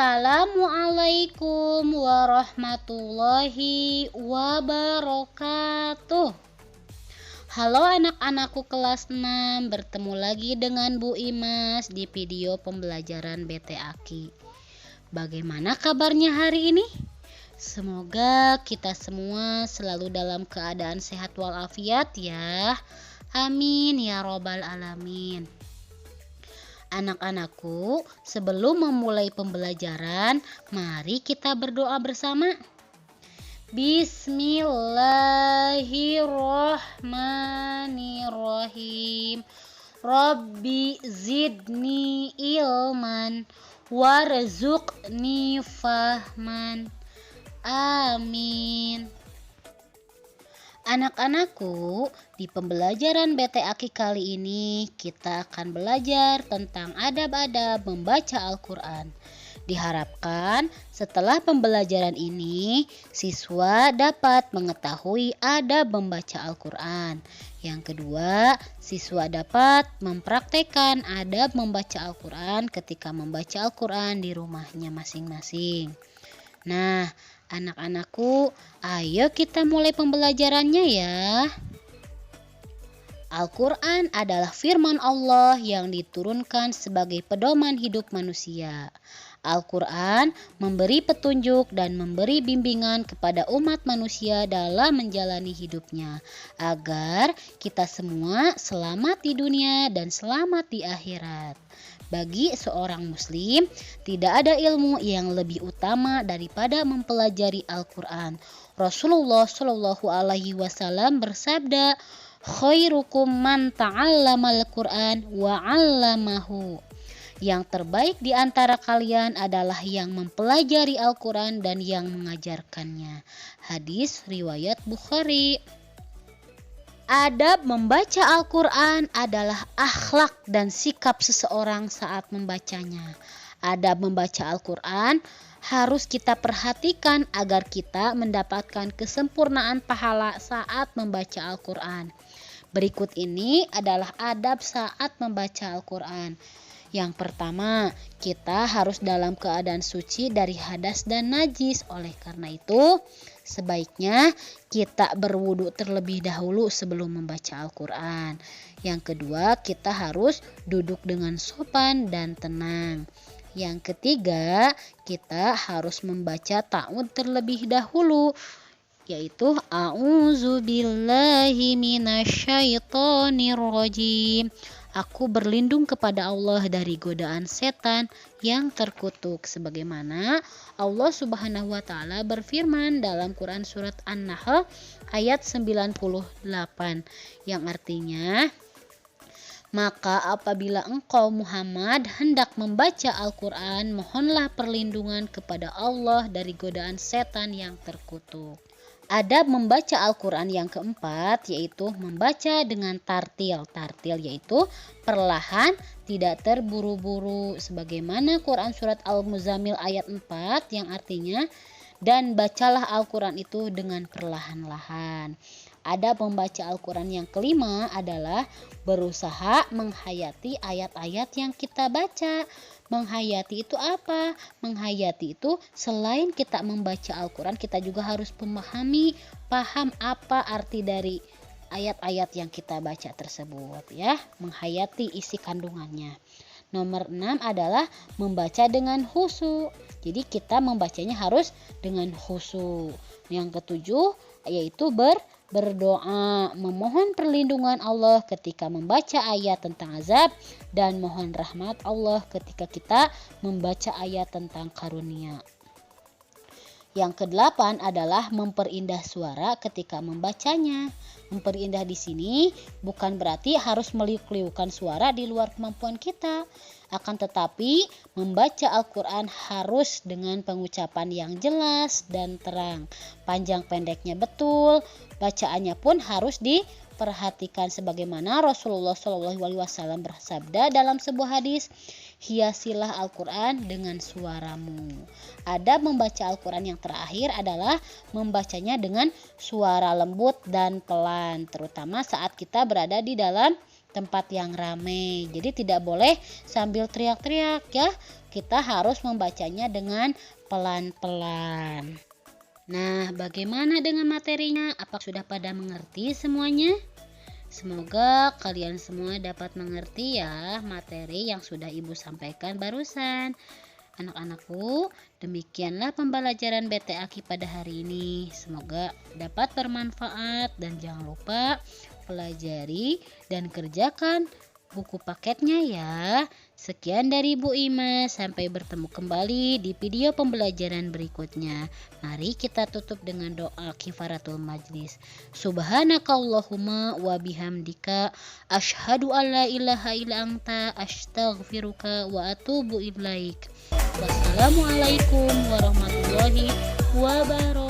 Assalamualaikum warahmatullahi wabarakatuh. Halo anak-anakku kelas 6, bertemu lagi dengan Bu Imas di video pembelajaran BT Aki. Bagaimana kabarnya hari ini? Semoga kita semua selalu dalam keadaan sehat walafiat ya. Amin ya robbal alamin. Anak-anakku, sebelum memulai pembelajaran, mari kita berdoa bersama. Bismillahirrahmanirrahim. Rabbi zidni ilman warzuqni fahman. Amin. Anak-anakku, di pembelajaran BT Aki kali ini kita akan belajar tentang adab-adab membaca Al-Quran. Diharapkan setelah pembelajaran ini, siswa dapat mengetahui adab membaca Al-Quran. Yang kedua, siswa dapat mempraktekkan adab membaca Al-Quran ketika membaca Al-Quran di rumahnya masing-masing. Nah, anak-anakku, ayo kita mulai pembelajarannya ya. Al-Quran adalah firman Allah yang diturunkan sebagai pedoman hidup manusia. Al-Quran memberi petunjuk dan memberi bimbingan kepada umat manusia dalam menjalani hidupnya, agar kita semua selamat di dunia dan selamat di akhirat. Bagi seorang muslim, tidak ada ilmu yang lebih utama daripada mempelajari Al-Quran. Rasulullah Shallallahu Alaihi Wasallam bersabda, "Khairukum man ta'allamal Quran wa 'allamahu." Yang terbaik di antara kalian adalah yang mempelajari Al-Quran dan yang mengajarkannya. Hadis riwayat Bukhari. Adab membaca Al-Quran adalah akhlak dan sikap seseorang saat membacanya. Adab membaca Al-Quran harus kita perhatikan agar kita mendapatkan kesempurnaan pahala saat membaca Al-Quran. Berikut ini adalah adab saat membaca Al-Quran. Yang pertama, kita harus dalam keadaan suci dari hadas dan najis. Oleh karena itu, sebaiknya kita berwudu terlebih dahulu sebelum membaca Al-Quran. Yang kedua, kita harus duduk dengan sopan dan tenang. Yang ketiga, kita harus membaca ta'awudz terlebih dahulu, yaitu a'udzubillahi minasyaitonirrajim. Aku berlindung kepada Allah dari godaan setan yang terkutuk, sebagaimana Allah Subhanahu wa taala berfirman dalam Quran surat An-Nahl ayat 98 yang artinya, maka apabila engkau Muhammad hendak membaca Al-Quran, mohonlah perlindungan kepada Allah dari godaan setan yang terkutuk. Adab membaca Al-Quran yang keempat yaitu membaca dengan tartil. Tartil yaitu perlahan, tidak terburu-buru, sebagaimana Quran surat Al-Muzammil ayat 4 yang artinya, dan bacalah Al-Quran itu dengan perlahan-lahan. Adab membaca Al-Quran yang kelima adalah berusaha menghayati ayat-ayat yang kita baca. Menghayati itu apa? Menghayati itu selain kita membaca Al-Quran, kita juga harus paham apa arti dari ayat-ayat yang kita baca tersebut ya. Menghayati isi kandungannya. Nomor 6 adalah membaca dengan khusyuk. Jadi kita membacanya harus dengan khusyuk. Yang ketujuh yaitu berdoa, memohon perlindungan Allah ketika membaca ayat tentang azab, dan mohon rahmat Allah ketika kita membaca ayat tentang karunia. Yang kedelapan adalah memperindah suara ketika membacanya. Memperindah di sini bukan berarti harus meliuk-liukan suara di luar kemampuan kita. Akan tetapi membaca Al-Quran harus dengan pengucapan yang jelas dan terang. Panjang pendeknya betul, bacaannya pun harus diperhatikan sebagaimana Rasulullah SAW bersabda dalam sebuah hadis, hiasilah Al-Quran dengan suaramu. Adab membaca Al-Quran yang terakhir adalah membacanya dengan suara lembut dan pelan, terutama saat kita berada di dalam tempat yang ramai. Jadi tidak boleh sambil teriak-teriak ya. Kita harus membacanya dengan pelan-pelan. Nah, bagaimana dengan materinya? Apakah sudah pada mengerti semuanya? Semoga kalian semua dapat mengerti ya materi yang sudah Ibu sampaikan barusan. Anak-anakku, demikianlah pembelajaran BTAQ pada hari ini. Semoga dapat bermanfaat dan jangan lupa pelajari dan kerjakan buku paketnya ya. Sekian dari Bu Ima, sampai bertemu kembali di video pembelajaran berikutnya. Mari kita tutup dengan doa kifaratul majlis. Subhanakallahumma wa bihamdika asyhadu alla ilaha illa anta astaghfiruka wa atubu ilaik. Wassalamualaikum warahmatullahi wabarakatuh.